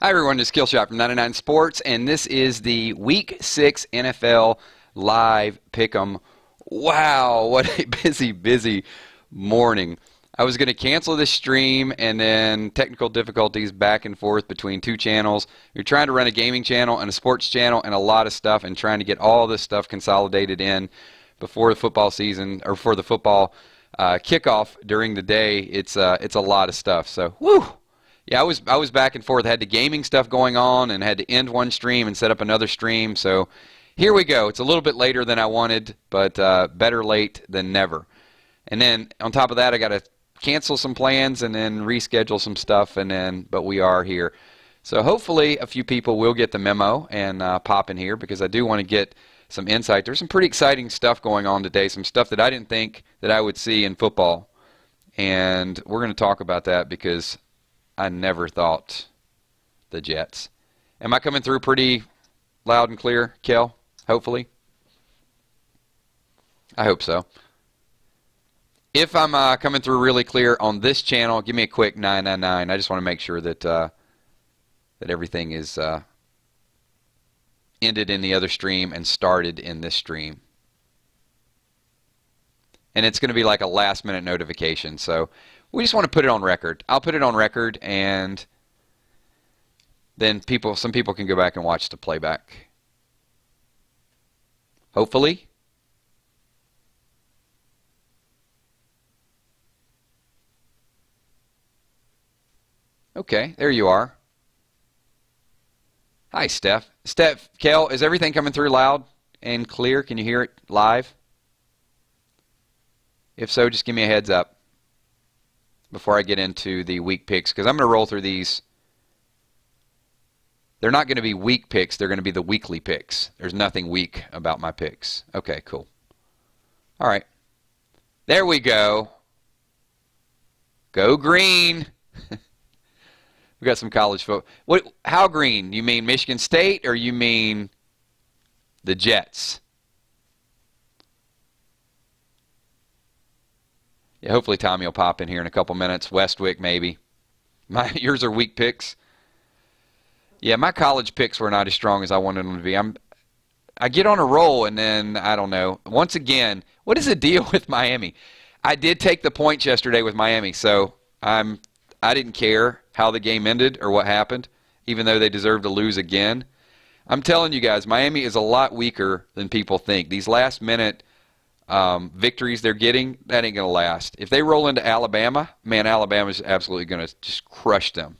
Hi everyone, it's Killshot from 99 Sports, and this is the Week 6 NFL Live Pick'em. Wow, what a busy morning. I was going to cancel this stream, and then technical difficulties back and forth between two channels. You're trying to run a gaming channel and a sports channel and a lot of stuff, and trying to get all this stuff consolidated in before the football season, or for the football kickoff during the day. It's a lot of stuff, so whew. Yeah, I was back and forth. I had the gaming stuff going on and had to end one stream and set up another stream. So here we go. It's a little bit later than I wanted, but better late than never. And then on top of that, I got to cancel some plans and then reschedule some stuff. But we are here. So hopefully a few people will get the memo and pop in here, because I do want to get some insight. There's some pretty exciting stuff going on today, some stuff that I didn't think that I would see in football. And we're going to talk about that because I never thought the Jets. Am I coming through pretty loud and clear, Kel? Hopefully. I hope so. If I'm coming through really clear on this channel, give me a quick 999. I just want to make sure that that everything is ended in the other stream and started in this stream. And it's going to be like a last-minute notification, so we just want to put it on record. I'll put it on record, and then some people can go back and watch the playback. Hopefully. Okay, there you are. Hi, Steph. Kel, is everything coming through loud and clear? Can you hear it live? If so, just give me a heads up before I get into the week picks, because I'm going to roll through these. They're not going to be week picks. They're going to be the weekly picks. There's nothing weak about my picks. Okay, cool. All right. There we go. Go green. We got some college football. How green? You mean Michigan State, or you mean the Jets? Yeah, hopefully Tommy will pop in here in a couple minutes. Westwick, maybe. Yours are weak picks. Yeah, my college picks were not as strong as I wanted them to be. I get on a roll, and then, I don't know. Once again, what is the deal with Miami? I did take the points yesterday with Miami, so I didn't care how the game ended or what happened, even though they deserved to lose again. I'm telling you guys, Miami is a lot weaker than people think. These last-minute victories they're getting, that ain't going to last. If they roll into Alabama, man, Alabama's absolutely going to just crush them.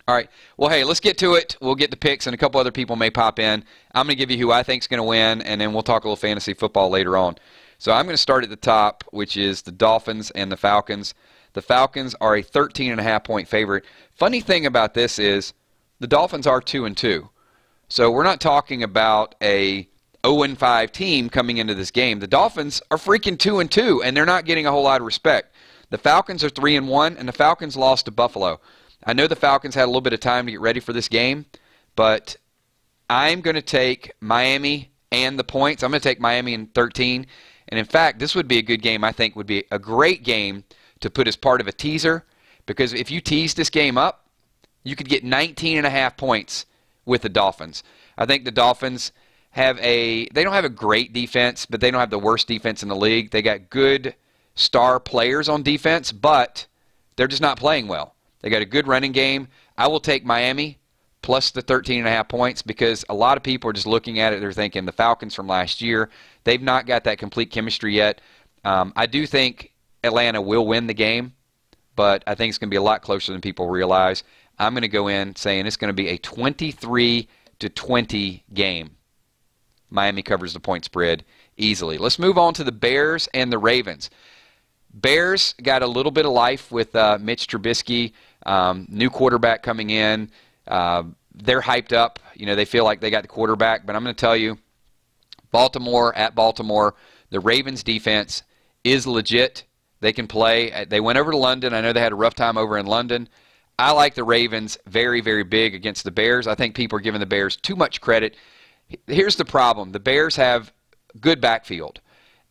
All right. Well, hey, let's get to it. We'll get the picks, and a couple other people may pop in. I'm going to give you who I think is going to win, and then we'll talk a little fantasy football later on. So I'm going to start at the top, which is the Dolphins and the Falcons. The Falcons are a 13.5-point favorite. Funny thing about this is the Dolphins are 2-2. So we're not talking about a 0-5 team coming into this game. The Dolphins are freaking 2-2, and they're not getting a whole lot of respect. The Falcons are 3-1, and the Falcons lost to Buffalo. I know the Falcons had a little bit of time to get ready for this game, but I'm going to take Miami and the points. I'm going to take Miami in 13. And in fact, this would be a good game. I think would be a great game to put as part of a teaser, because if you tease this game up, you could get 19.5 points with the Dolphins. I think the Dolphins they don't have a great defense, but they don't have the worst defense in the league. They got good star players on defense, but they're just not playing well. They got a good running game. I will take Miami plus the 13.5 points, because a lot of people are just looking at it. They're thinking the Falcons from last year, they've not got that complete chemistry yet. I do think Atlanta will win the game, but I think it's going to be a lot closer than people realize. I'm going to go in saying it's going to be a 23-20 game. Miami covers the point spread easily. Let's move on to the Bears and the Ravens. Bears got a little bit of life with Mitch Trubisky, new quarterback coming in. They're hyped up. You know, they feel like they got the quarterback. But I'm going to tell you, Baltimore at Baltimore, the Ravens defense is legit. They can play. They went over to London. I know they had a rough time over in London. I like the Ravens very big against the Bears. I think people are giving the Bears too much credit. Here's the problem. The Bears have good backfield,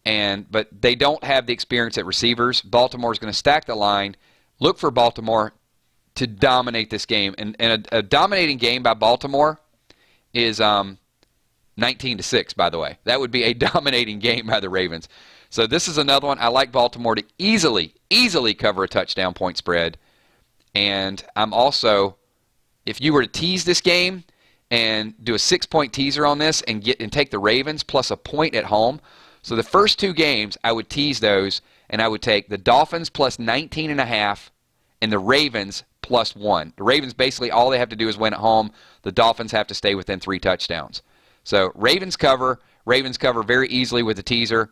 but they don't have the experience at receivers. Baltimore's going to stack the line. Look for Baltimore to dominate this game. And a dominating game by Baltimore is 19-6, by the way. That would be a dominating game by the Ravens. So this is another one. I like Baltimore to easily cover a touchdown point spread. And I'm also, if you were to tease this game and do a 6-point teaser on this and take the Ravens plus a point at home. So the first two games, I would tease those, and I would take the Dolphins plus 19.5 and the Ravens plus 1. The Ravens, basically all they have to do is win at home. The Dolphins have to stay within 3 touchdowns. So Ravens cover very easily with the teaser.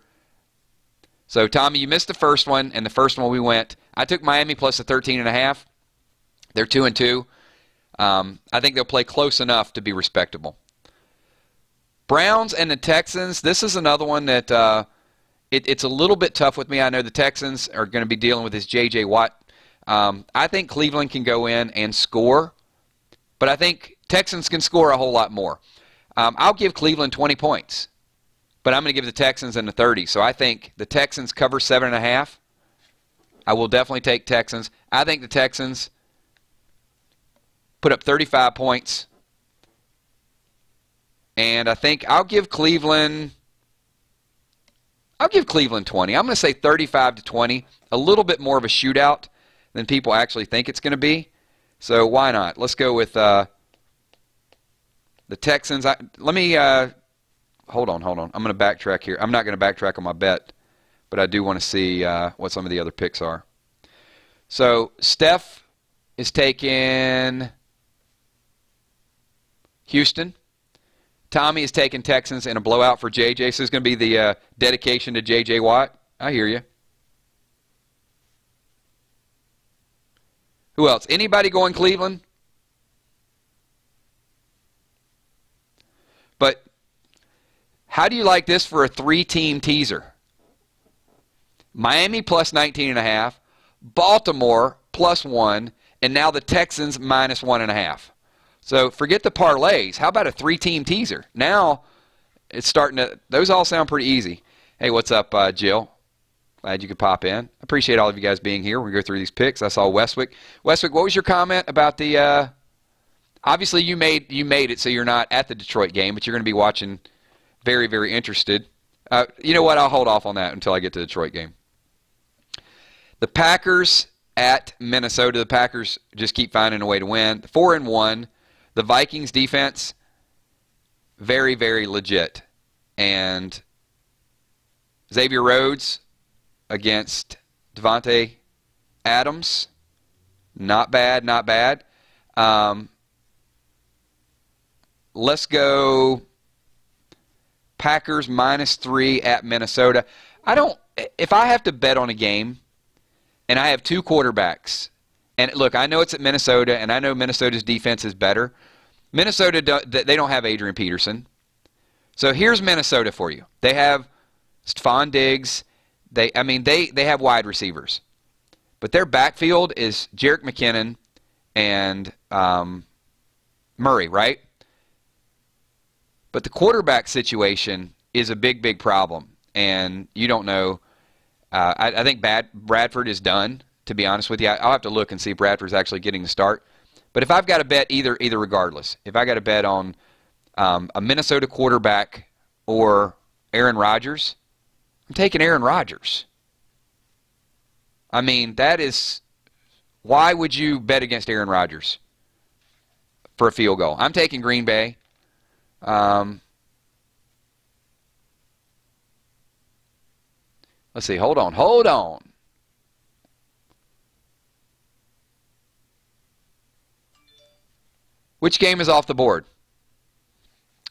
So Tommy, you missed the first one, and the first one we went. I took Miami plus the 13.5. They're 2-2. I think they'll play close enough to be respectable. Browns and the Texans. This is another one that it's a little bit tough with me. I know the Texans are going to be dealing with this J.J. Watt. I think Cleveland can go in and score, but I think Texans can score a whole lot more. I'll give Cleveland 20 points, but I'm going to give the Texans in the 30. So I think the Texans cover 7.5. I will definitely take Texans. I think the Texans put up 35 points. And I think I'll give Cleveland 20. I'm going to say 35-20, a little bit more of a shootout than people actually think it's going to be. So why not? Let's go with the Texans. Let me hold on. I'm going to backtrack here. I'm not going to backtrack on my bet, but I do want to see what some of the other picks are. So Steph is taking Houston. Tommy is taking Texans in a blowout for J.J. So it's going to be the dedication to J.J. Watt. I hear you. Who else? Anybody going Cleveland? But how do you like this for a 3-team teaser? Miami plus 19.5, Baltimore plus 1, and now the Texans minus 1.5. So forget the parlays. How about a 3-team teaser? Now it's starting to, those all sound pretty easy. Hey, what's up, Jill? Glad you could pop in. Appreciate all of you guys being here. We're going to go through these picks. I saw Westwick. Westwick, what was your comment about the, obviously you made it so you're not at the Detroit game, but you're going to be watching very, very interested. You know what? I'll hold off on that until I get to the Detroit game. The Packers at Minnesota. The Packers just keep finding a way to win. 4-1. The Vikings defense, very, very legit. And Xavier Rhodes against Devontae Adams, not bad, not bad. Let's go Packers -3 at Minnesota. If I have to bet on a game and I have two quarterbacks, and look, I know it's at Minnesota, and I know Minnesota's defense is better. Minnesota, they don't have Adrian Peterson. So here's Minnesota for you. They have Stephon Diggs. They have wide receivers. But their backfield is Jerick McKinnon and Murray, right? But the quarterback situation is a big, big problem. And you don't know. I think Bradford is done. To be honest with you, I'll have to look and see if Bradford's actually getting the start. But if I've got to bet either regardless, if I got to bet on a Minnesota quarterback or Aaron Rodgers, I'm taking Aaron Rodgers. I mean, that is, why would you bet against Aaron Rodgers for a field goal? I'm taking Green Bay. Let's see, hold on. Which game is off the board?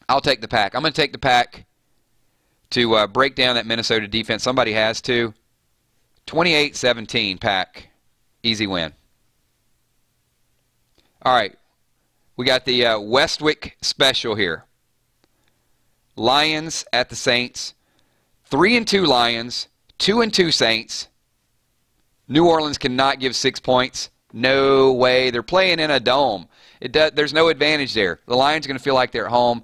I'll take the Pack. I'm going to take the Pack to break down that Minnesota defense. Somebody has to. 28-17, Pack. Easy win. All right. We got the Westwick special here. Lions at the Saints. 3-2 Lions. 2-2 Saints. New Orleans cannot give 6 points. No way. They're playing in a dome. There's no advantage there. The Lions are going to feel like they're at home.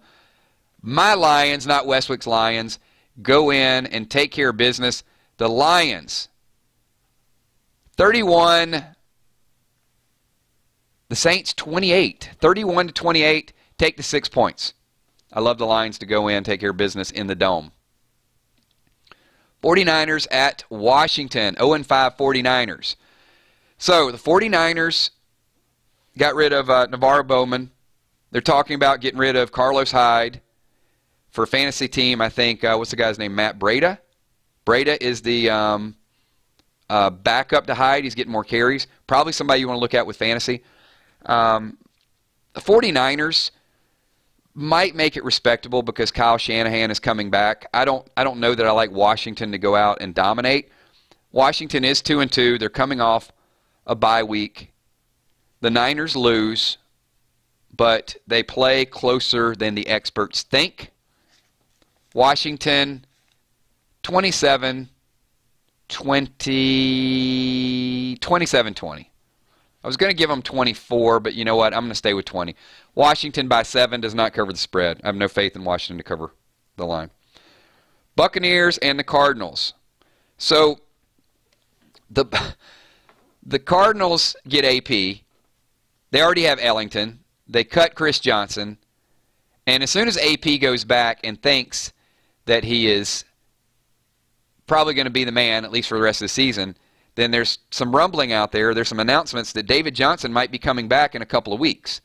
My Lions, not Westwick's Lions, go in and take care of business. The Lions, 31 The Saints 28, 31-28, take the 6 points. I love the Lions to go in, take care of business in the Dome. 49ers at Washington, 0-5 49ers. So the 49ers got rid of Navarro Bowman. They're talking about getting rid of Carlos Hyde for a fantasy team. I think, what's the guy's name, Matt Breida? Breida is the backup to Hyde. He's getting more carries. Probably somebody you want to look at with fantasy. The 49ers might make it respectable because Kyle Shanahan is coming back. I don't know that I like Washington to go out and dominate. Washington is 2-2. They're coming off a bye week. The Niners lose, but they play closer than the experts think. Washington 27-20. I was going to give them 24, but you know what? I'm going to stay with 20. Washington by 7 does not cover the spread. I have no faith in Washington to cover the line. Buccaneers and the Cardinals. So the Cardinals get AP. They already have Ellington. They cut Chris Johnson. And as soon as AP goes back and thinks that he is probably going to be the man, at least for the rest of the season, then there's some rumbling out there. There's some announcements that David Johnson might be coming back in a couple of weeks.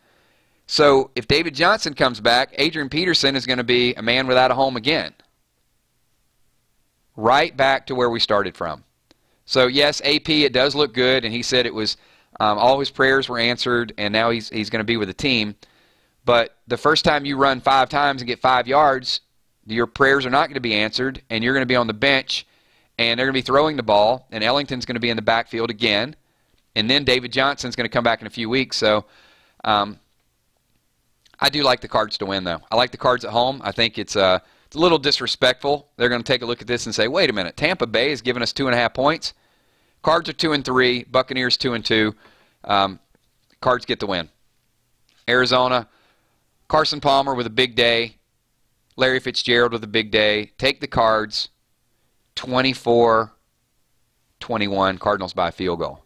So if David Johnson comes back, Adrian Peterson is going to be a man without a home again. Right back to where we started from. So yes, AP, it does look good, and he said it was all his prayers were answered, and now he's going to be with the team. But the first time you run 5 times and get 5 yards, your prayers are not going to be answered, and you're going to be on the bench, and they're going to be throwing the ball, and Ellington's going to be in the backfield again, and then David Johnson's going to come back in a few weeks. So I do like the Cards to win, though. I like the Cards at home. I think it's a little disrespectful. They're going to take a look at this and say, wait a minute, Tampa Bay is giving us 2.5 points. Cards are 2-3, Buccaneers 2-2. Cards get the win. Arizona, Carson Palmer with a big day. Larry Fitzgerald with a big day. Take the Cards. 24-21, Cardinals by a field goal.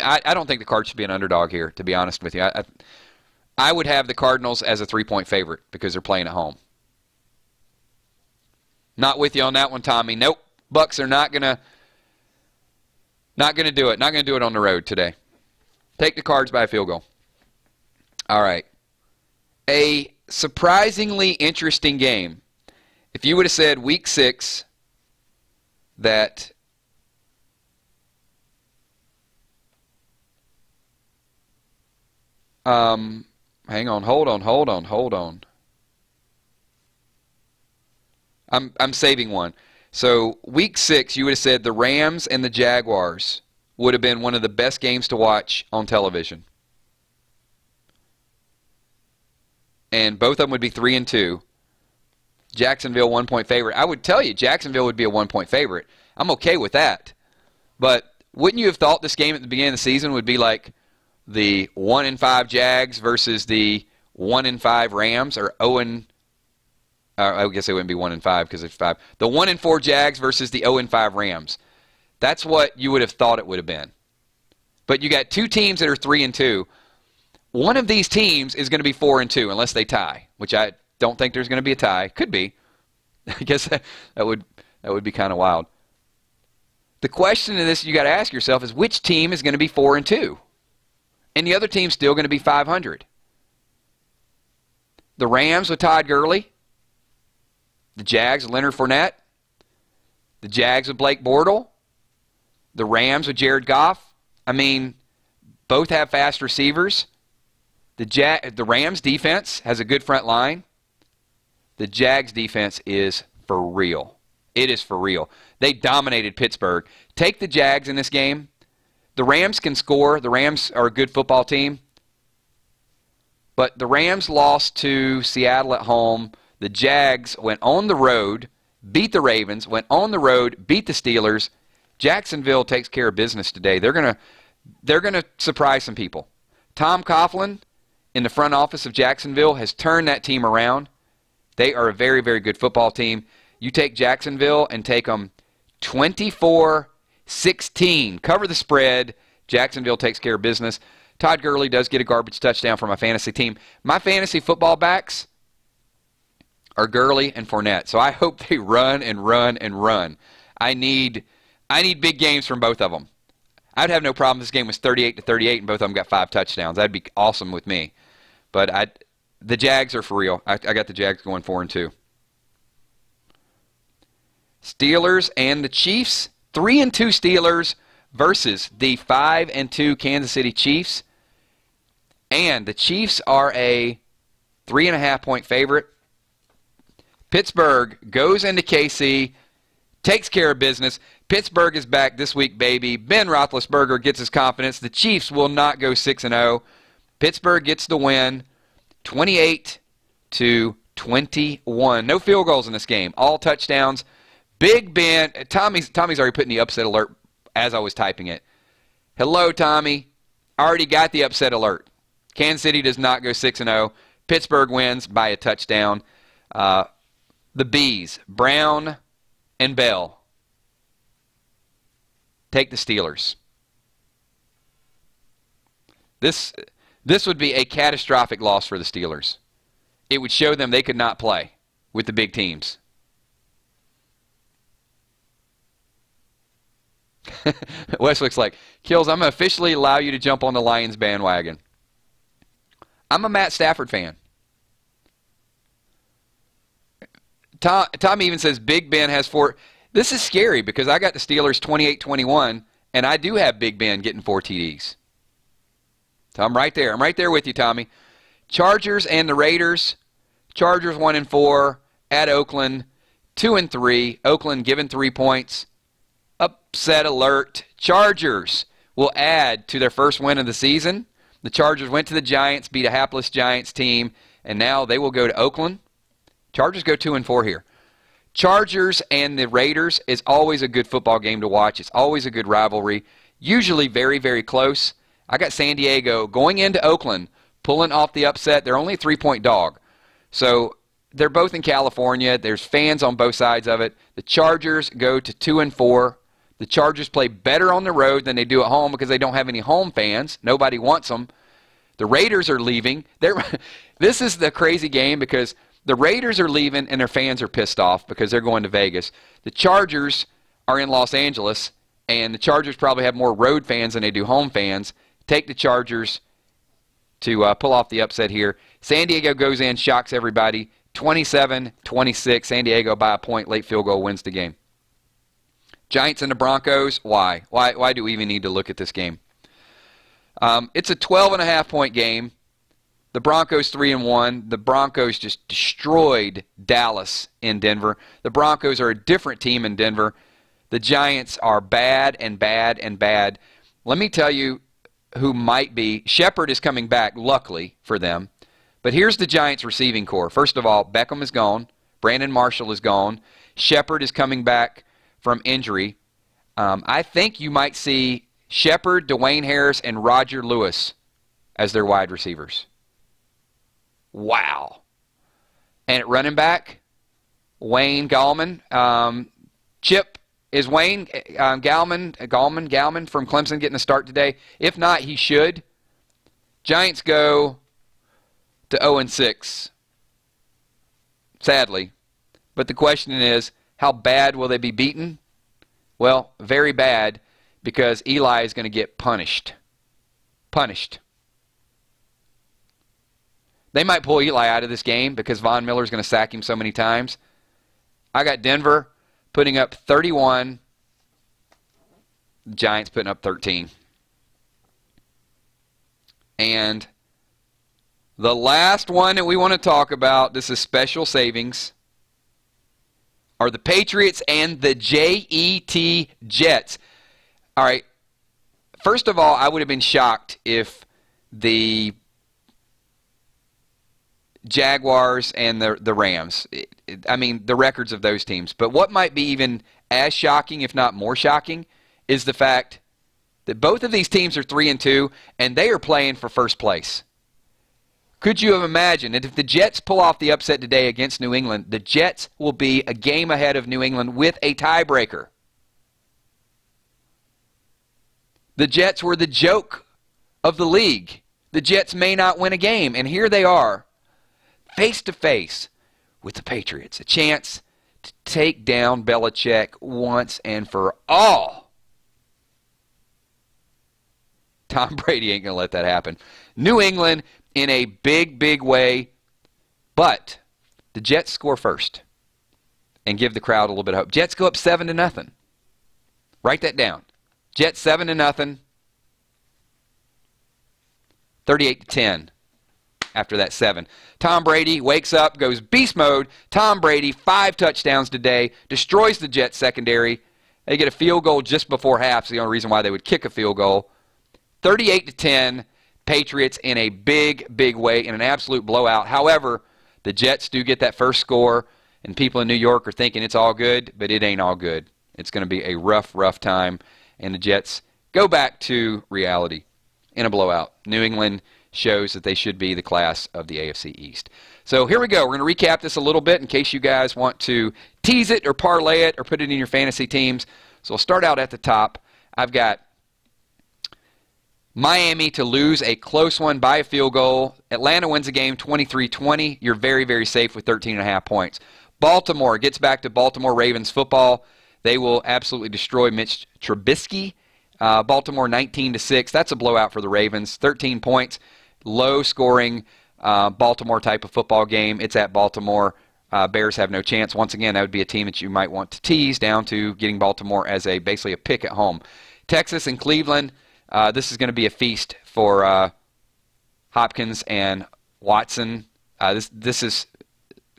I don't think the Cards should be an underdog here, to be honest with you. I would have the Cardinals as a 3-point favorite because they're playing at home. Not with you on that one, Tommy. Nope. Bucks are not gonna do it. Not gonna do it on the road today. Take the Cards by a field goal. All right. A surprisingly interesting game. If you would have said week 6 that hang on, hold on. I'm saving one. So week 6, you would have said the Rams and the Jaguars would have been one of the best games to watch on television. And both of them would be 3-2. Jacksonville 1-point favorite. I would tell you Jacksonville would be a 1-point favorite. I'm okay with that. But wouldn't you have thought this game at the beginning of the season would be like the 1-5 Jags versus the 1-5 Rams, or I guess it wouldn't be 1-5 because it's 5. The 1-4 Jags versus the 0-5 Rams. That's what you would have thought it would have been. But you got 2 teams that are 3-2. One of these teams is going to be 4-2 unless they tie, which I don't think there's going to be a tie. Could be. I guess that would be kind of wild. The question in this you got to ask yourself is which team is going to be 4-2? And the other team's still going to be 500. The Rams with Todd Gurley. The Jags with Leonard Fournette. The Jags with Blake Bortles. The Rams with Jared Goff. I mean, both have fast receivers. The Rams defense has a good front line. The Jags defense is for real. It is for real. They dominated Pittsburgh. Take the Jags in this game. The Rams can score. The Rams are a good football team. But the Rams lost to Seattle at home. The Jags went on the road, beat the Ravens, went on the road, beat the Steelers. Jacksonville takes care of business today. They're gonna surprise some people. Tom Coughlin in the front office of Jacksonville has turned that team around. They are a very, very good football team. You take Jacksonville and take them 24-16. Cover the spread. Jacksonville takes care of business. Todd Gurley does get a garbage touchdown for my fantasy team. My fantasy football backs are Gurley and Fournette. So I hope they run and run and run. I need big games from both of them. I'd have no problem if this game was 38-38 and both of them got 5 touchdowns. That'd be awesome with me. But the Jags are for real. I got the Jags going 4-2. Steelers and the Chiefs. 3-2 Steelers versus the 5-2 Kansas City Chiefs. And the Chiefs are a 3.5-point favorite. Pittsburgh goes into KC, takes care of business. Pittsburgh is back this week, baby. Ben Roethlisberger gets his confidence. The Chiefs will not go 6-0. Pittsburgh gets the win, 28-21. No field goals in this game. All touchdowns. Big Ben. Tommy's already putting the upset alert as I was typing it. Hello, Tommy. I already got the upset alert. Kansas City does not go 6-0. Pittsburgh wins by a touchdown. The Bees, Brown and Bell, take the Steelers. This would be a catastrophic loss for the Steelers. It would show them they could not play with the big teams. Westwick's like, Kills, I'm going to officially allow you to jump on the Lions bandwagon. I'm a Matt Stafford fan. Tom even says Big Ben has 4. This is scary because I got the Steelers 28-21, and I do have Big Ben getting 4 TDs. So I'm right there. I'm right there with you, Tommy. Chargers and the Raiders. Chargers 1-4 at Oakland, 2-3. Oakland given 3 points. Upset alert. Chargers will add to their first win of the season. The Chargers went to the Giants, beat a hapless Giants team, and now they will go to Oakland. Chargers go 2-4 here. Chargers and the Raiders is always a good football game to watch. It's always a good rivalry. Usually very, very close. I got San Diego going into Oakland, pulling off the upset. They're only a 3-point dog. So they're both in California. There's fans on both sides of it. The Chargers go to 2-4. The Chargers play better on the road than they do at home because they don't have any home fans. Nobody wants them. The Raiders are leaving. This is the crazy game because the Raiders are leaving and their fans are pissed off because they're going to Vegas. The Chargers are in Los Angeles, and the Chargers probably have more road fans than they do home fans. Take the Chargers to pull off the upset here. San Diego goes in, shocks everybody. 27-26. San Diego by a point. Late field goal wins the game. Giants and the Broncos. Why? Why do we even need to look at this game? It's a 12.5-point game. The Broncos 3-1. The Broncos just destroyed Dallas in Denver. The Broncos are a different team in Denver. The Giants are bad and bad and bad. Let me tell you who might be. Shepard is coming back, luckily for them. But here's the Giants receiving core. First of all, Beckham is gone. Brandon Marshall is gone. Shepard is coming back from injury. I think you might see Shepard, Dwayne Harris, and Roger Lewis as their wide receivers. Wow. And at running back, Wayne Gallman. Chip, is Wayne Gallman from Clemson getting a start today? If not, he should. Giants go to 0-6, sadly. But the question is, how bad will they be beaten? Well, very bad, because Eli is going to get punished. Punished. They might pull Eli out of this game because Von Miller is going to sack him so many times. I got Denver putting up 31. Giants putting up 13. And the last one that we want to talk about, this is special savings, are the Patriots and the Jets. All right. First of all, I would have been shocked if the Jaguars and the Rams, I mean, the records of those teams. But what might be even as shocking, if not more shocking, is the fact that both of these teams are 3-2, and they are playing for first place. Could you have imagined that if the Jets pull off the upset today against New England, the Jets will be a game ahead of New England with a tiebreaker? The Jets were the joke of the league. The Jets may not win a game, and here they are, face to face with the Patriots. A chance to take down Belichick once and for all. Tom Brady ain't going to let that happen. New England in a big, big way, but the Jets score first and give the crowd a little bit of hope. Jets go up 7-0. Write that down. Jets 7-0. 38-10 after that 7. Tom Brady wakes up, goes beast mode. Tom Brady, 5 touchdowns today, destroys the Jets secondary. They get a field goal just before half. It's the only reason why they would kick a field goal. 38-10, Patriots in a big, big way, in an absolute blowout. However, the Jets do get that first score, and people in New York are thinking it's all good, but it ain't all good. It's going to be a rough, rough time, and the Jets go back to reality in a blowout. New England shows that they should be the class of the AFC East. So here we go. We're going to recap this a little bit in case you guys want to tease it or parlay it or put it in your fantasy teams. So we'll start out at the top. I've got Miami to lose a close one by a field goal. Atlanta wins the game 23-20. You're very, very safe with 13.5 points. Baltimore gets back to Baltimore Ravens football. They will absolutely destroy Mitch Trubisky. Baltimore 19-6. That's a blowout for the Ravens. 13 points. Low scoring Baltimore type of football game. It's at Baltimore. Bears have no chance. Once again, that would be a team that you might want to tease down to getting Baltimore as basically a pick at home. Texas and Cleveland. This is going to be a feast for Hopkins and Watson. This is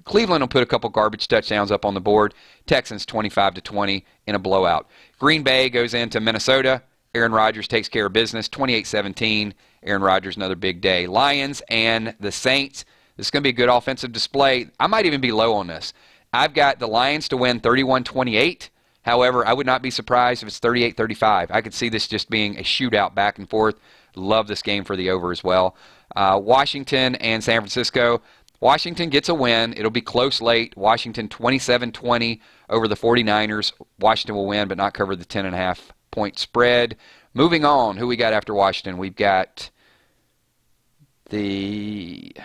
Cleveland will put a couple garbage touchdowns up on the board. Texans 25-20 in a blowout. Green Bay goes into Minnesota. Aaron Rodgers takes care of business. 28-17. Aaron Rodgers, another big day. Lions and the Saints. This is going to be a good offensive display. I might even be low on this. I've got the Lions to win 31-28. However, I would not be surprised if it's 38-35. I could see this just being a shootout back and forth. Love this game for the over as well. Washington and San Francisco. Washington gets a win. It'll be close late. Washington 27-20 over the 49ers. Washington will win but not cover the 10.5 point spread. Moving on, who we got after Washington? We've got the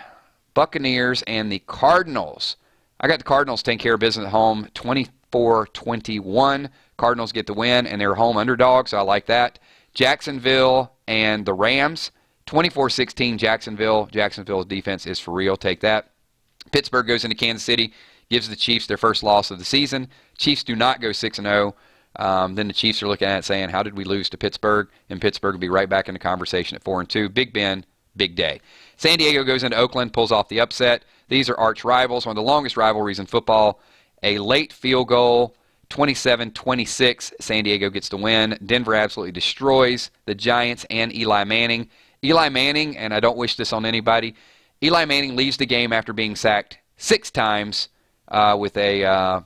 Buccaneers and the Cardinals. I got the Cardinals taking care of business at home 24-21. Cardinals get the win, and they're home underdogs, so I like that. Jacksonville and the Rams. 24-16 Jacksonville. Jacksonville's defense is for real. Take that. Pittsburgh goes into Kansas City, gives the Chiefs their first loss of the season. Chiefs do not go 6-0. Then the Chiefs are looking at it saying, how did we lose to Pittsburgh? And Pittsburgh will be right back in the conversation at 4-2. Big Ben, big day. San Diego goes into Oakland, pulls off the upset. These are arch rivals, one of the longest rivalries in football. A late field goal, 27-26. San Diego gets the win. Denver absolutely destroys the Giants and Eli Manning. Eli Manning, and I don't wish this on anybody, Eli Manning leaves the game after being sacked 6 times with a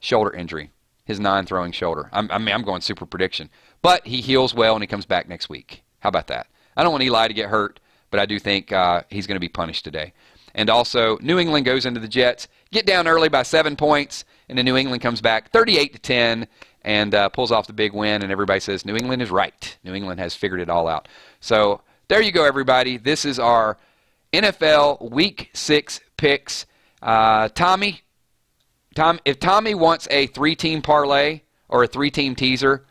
shoulder injury, his non-throwing shoulder. I'm going super prediction. But he heals well and he comes back next week. How about that? I don't want Eli to get hurt, but I do think he's going to be punished today. And also, New England goes into the Jets, get down early by 7 points, and then New England comes back 38-10 and pulls off the big win, and everybody says New England is right. New England has figured it all out. So there you go, everybody. This is our NFL Week 6 picks. If Tommy wants a 3-team parlay or a 3-team teaser,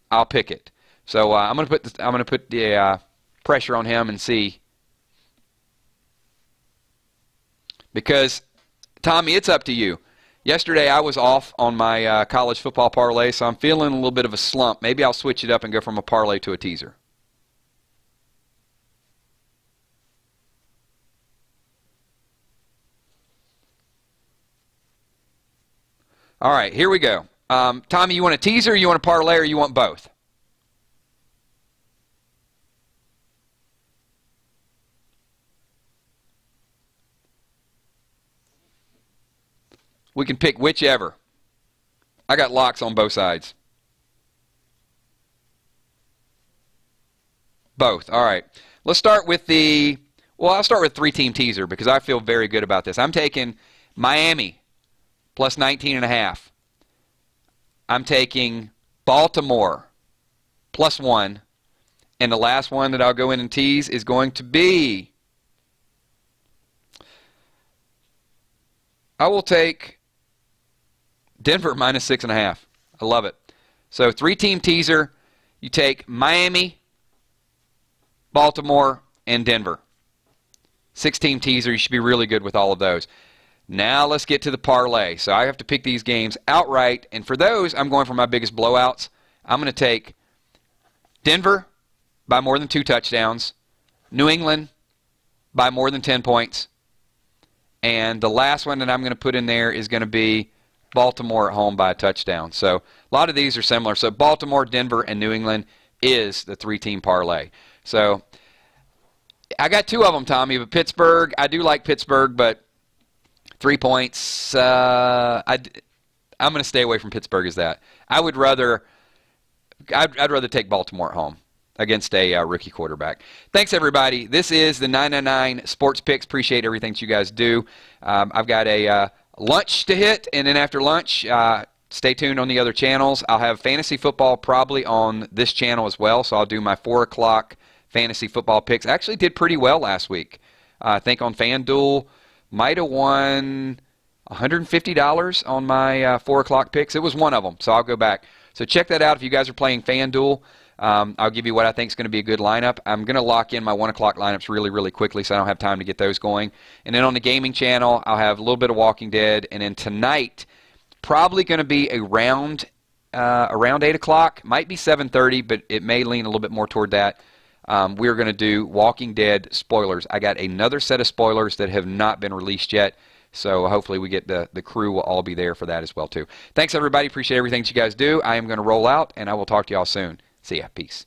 I'll pick it. So I'm going to put the pressure on him and see. Because, Tommy, it's up to you. Yesterday I was off on my college football parlay, so I'm feeling a little bit of a slump. Maybe I'll switch it up and go from a parlay to a teaser. All right, here we go. Tommy, you want a teaser, or you want a parlay, or you want both? We can pick whichever. I got locks on both sides. Both. All right. Let's start with I'll start with 3-team teaser because I feel very good about this. I'm taking Miami plus 19.5. I'm taking Baltimore plus 1. And the last one that I'll go in and tease is going to be, I will take Denver minus 6.5. I love it. So 3-team teaser. You take Miami, Baltimore, and Denver. 6-team teaser. You should be really good with all of those. Now let's get to the parlay. So I have to pick these games outright. And for those, I'm going for my biggest blowouts. I'm going to take Denver by more than 2 touchdowns. New England by more than 10 points. And the last one that I'm going to put in there is going to be Baltimore at home by a touchdown. So a lot of these are similar. So Baltimore, Denver, and New England is the 3-team parlay. So I got 2 of them, Tommy. But Pittsburgh, I do like Pittsburgh, but 3 points. I'm going to stay away from Pittsburgh as that. I'd rather take Baltimore at home against a rookie quarterback. Thanks, everybody. This is the 999 Sports Picks. Appreciate everything that you guys do. I've got a lunch to hit, and then after lunch, stay tuned on the other channels. I'll have fantasy football probably on this channel as well, so I'll do my 4 o'clock fantasy football picks. I actually did pretty well last week. I think on FanDuel, might have won $150 on my 4 o'clock picks. It was one of them, so I'll go back. So check that out if you guys are playing FanDuel. I'll give you what I think is going to be a good lineup. I'm going to lock in my 1 o'clock lineups really, really quickly, so I don't have time to get those going. And then on the gaming channel, I'll have a little bit of Walking Dead. And then tonight, probably going to be around 8 o'clock. Might be 7:30, but it may lean a little bit more toward that. We're going to do Walking Dead spoilers. I got another set of spoilers that have not been released yet. So hopefully we get the crew will all be there for that as well, too. Thanks, everybody. Appreciate everything that you guys do. I am going to roll out, and I will talk to you all soon. See ya. Peace.